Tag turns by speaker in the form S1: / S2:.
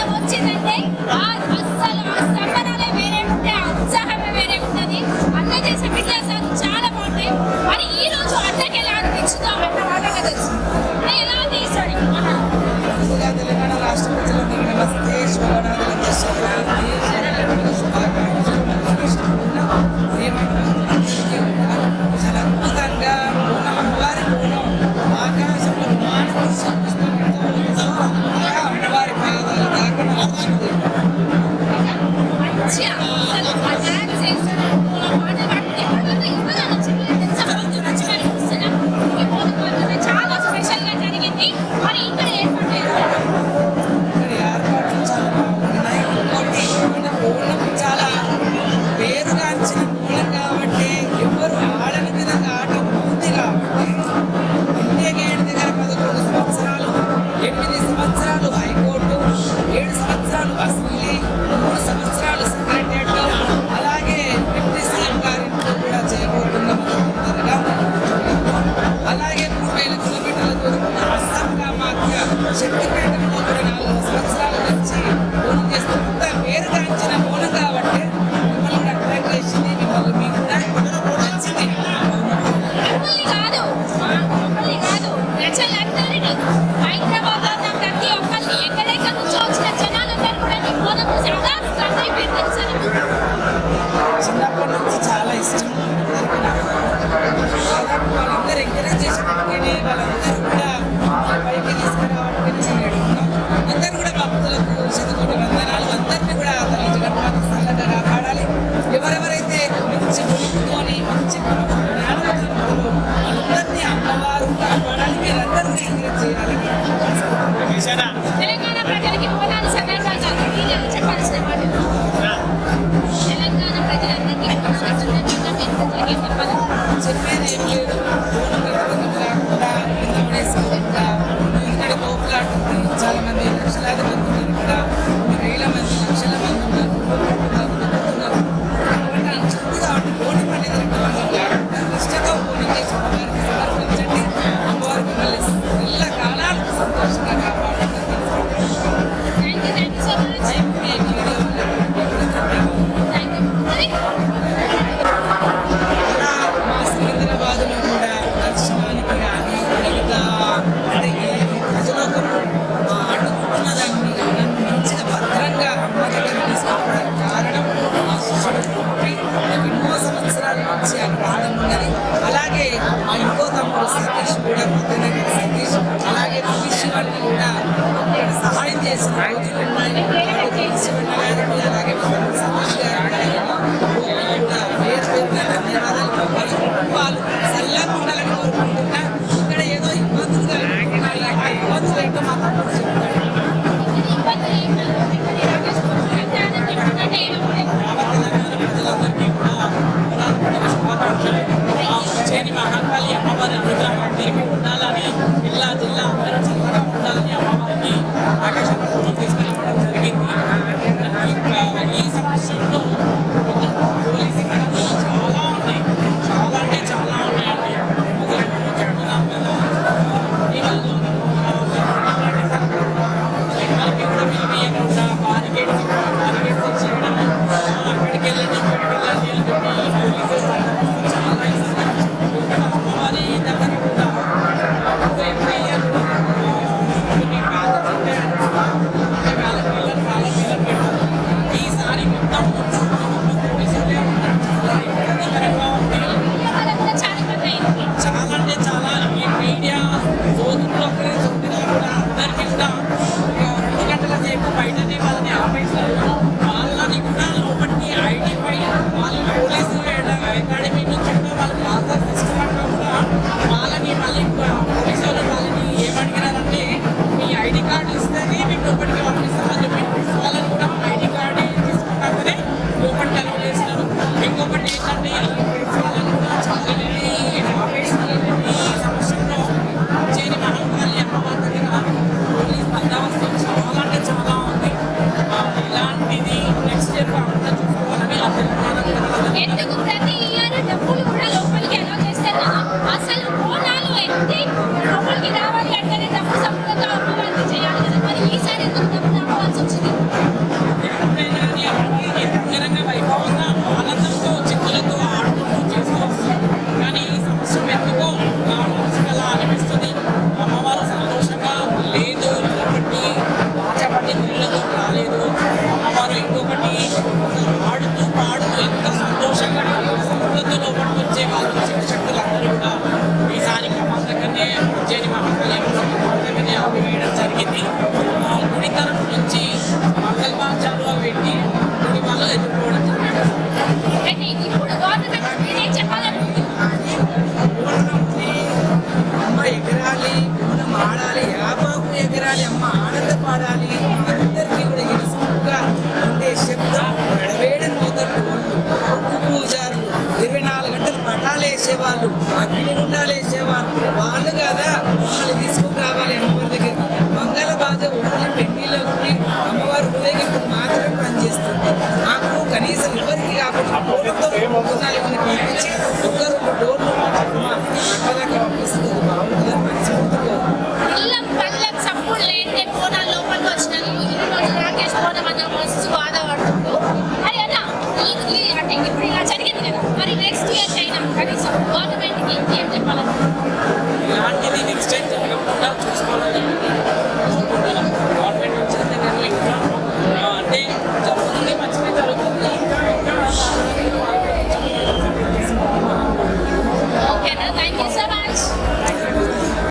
S1: అందం వచ్చిందంటే అస్సలు ఆ సంబరాలే వేరే ఉంటాయి, ఆ ఉత్సాహమే వేరే ఉంటుంది. అన్న చేసే విన్యాసాలు చాలా బాగుంటాయి. మరి ఈ రోజు అన్నకి ఎలా అనిపించిందో అన్న వాళ్ళకే తెలుసు. ఎలా తీసాడు
S2: తెలంగాణ రాష్ట్ర ప్రజలకు నమస్తే, శుభనాథులకు చాలా అద్భుతంగా అమ్మవారి పూలం ఆకాశంలో అమ్మవారి పాదాల దాకా
S1: చాలా స్పెషల్ గా జరిగింది. మరి ఇక్కడ ఏర్పాటు
S2: చాలా పేరుగాంచిన మూలం కాబట్టి ఎవరు ఆడని విధంగా ఆట ఉంది కాబట్టి ఇండియా గేట్ దగ్గర 11 సంవత్సరాలు, 8 సంవత్సరాలు హైకోర్టు, 7 సంవత్సరాలు అసెంబ్లీ, 3 సంవత్సరాలు సెక్రటరియట్, అలాగే డిప్యూటీ సీఎం గారింట్లో కూడా చేయబోతున్నాం. అలాగే 3000 కిలోమీటర్ల దూరం ఉన్న అస్సాం కామాఖ్య శక్తిపీఠంలో కూడా 4 సంవత్సరాల నుంచి పూజ చేస్తున్న పేరుగాంచిన మూలం కాబట్టి మిమ్మల్ని అట్రాక్ట్ చేసింది. మిమ్మల్ని మీకు కూడా నచ్చింది.
S1: కాదు ప్రజలందరినీ హైదరాబాద్ లో ఉన్న ప్రతి ఒక్కరిని ఎక్కడెక్కడ నుంచో వచ్చిన జనాలందరూ కూడా నీ బోనం చూసి అలా స్ట్రక్ అయిపోయింది.
S2: చిన్నప్పటి నుంచి చాలా ఇష్టం. దాదాపు వాళ్ళందరూ ఎంకరేజ్ చేసేటట్టుగానే వాళ్ళందరూ కూడా పైకి తీసుకురావడానికి అందరూ కూడా భక్తులకు చదువుకునే వందనాలు అందరినీ కూడా తల్లి జగన్మాత సల్లగా కాపాడాలి. ఎవరెవరైతే మంచి గుణుకుతోని మంచి జ్ఞానంతో వాళ్ళందరినీ అమ్మవారు కాపాడాలి. మీరందరూ ఎంకరేజ్ చేయాలి.
S1: తెలంగాణ ప్రజలకి బోనాల సందర్భంగా చెప్పాల్సిన మాట తెలంగాణ ప్రజలందరికీ
S2: చెప్పేది ఏం లేదు. కాకుండా ఇక్కడ పోపులాడుతుంది. చాలా మంది లక్షలాది మంది ఉన్నారు. ఇక్కడ వేల మంది, లక్షల మంది ఉన్నారు. కాబట్టి బోనం అనేది నిష్టతో బోనం చేసి అమ్మవారికి సమర్పించండి. అమ్మవారి మిమ్మల్ని ఎల్ల కాలాలకు సంతోషంగా కాపాడుతుంది. మా సికింద్రాబాద్లో కూడా దర్శనానికి కానీ మిగతా అంటే ప్రజలకు అడ్డుకున్నదాన్ని నన్ను మంచిగా భద్రంగా అమ్మ దగ్గర తీసుకురావడానికి కారణం మా శిష్యుడు ఎన్నో సంవత్సరాల నుంచి ఆ ప్రాణం ఉన్నది. అలాగే మా ఇంకో తమ్ముడు సతీష్ కూడా పొద్దున్న సతీష్, అలాగే శివాన్ని కూడా అక్కడ సహాయం చేసిన రోజులు ఉన్నాయి. శివన్న గారికి అలాగే మా తమ్ముడు సతీష్ గారికి కూడా పేరు పేరున ధన్యవాదాలు. వాళ్ళ కుటుంబాలు సల్లాగా ఉండాలని కోరుకుంటున్నా. ఇక్కడ ఏదో ఇబ్బందులు కలుగుతున్నాయి. ఆ ఇబ్బందులు ఏంటో మా తమ్ముడు చెప్తాడు. చేని మహాకాళి అమ్మవారి అనుగ్రహం అందరికీ ఉండాలని, జిల్లా అందరూ చల్లగా ఉండాలని అమ్మవారిని ఆకాశంలో తీసుకెళ్ళడం జరిగింది. ఈ సంవత్సరంలో పోలీసు ఘటనలు చాలా ఉన్నాయి. చాలా అంటే చాలా ఉన్నాయండి. చెప్తున్నాం కదా, వాళ్ళకి కూడా పిలిపియకుండా బారికేడ్స్ చేయడం, అక్కడికి వెళ్ళండి చాలా ఇష్టం. అమ్మవారి దగ్గర కూడా కొన్ని ఈసారి మొత్తం చాలా అంటే చాలా ఈ మీడియా సోదరులు కూడా అందరికీ కూడా 2 గంటల సేపు బయటనే వాళ్ళని ఆపేస్తారు.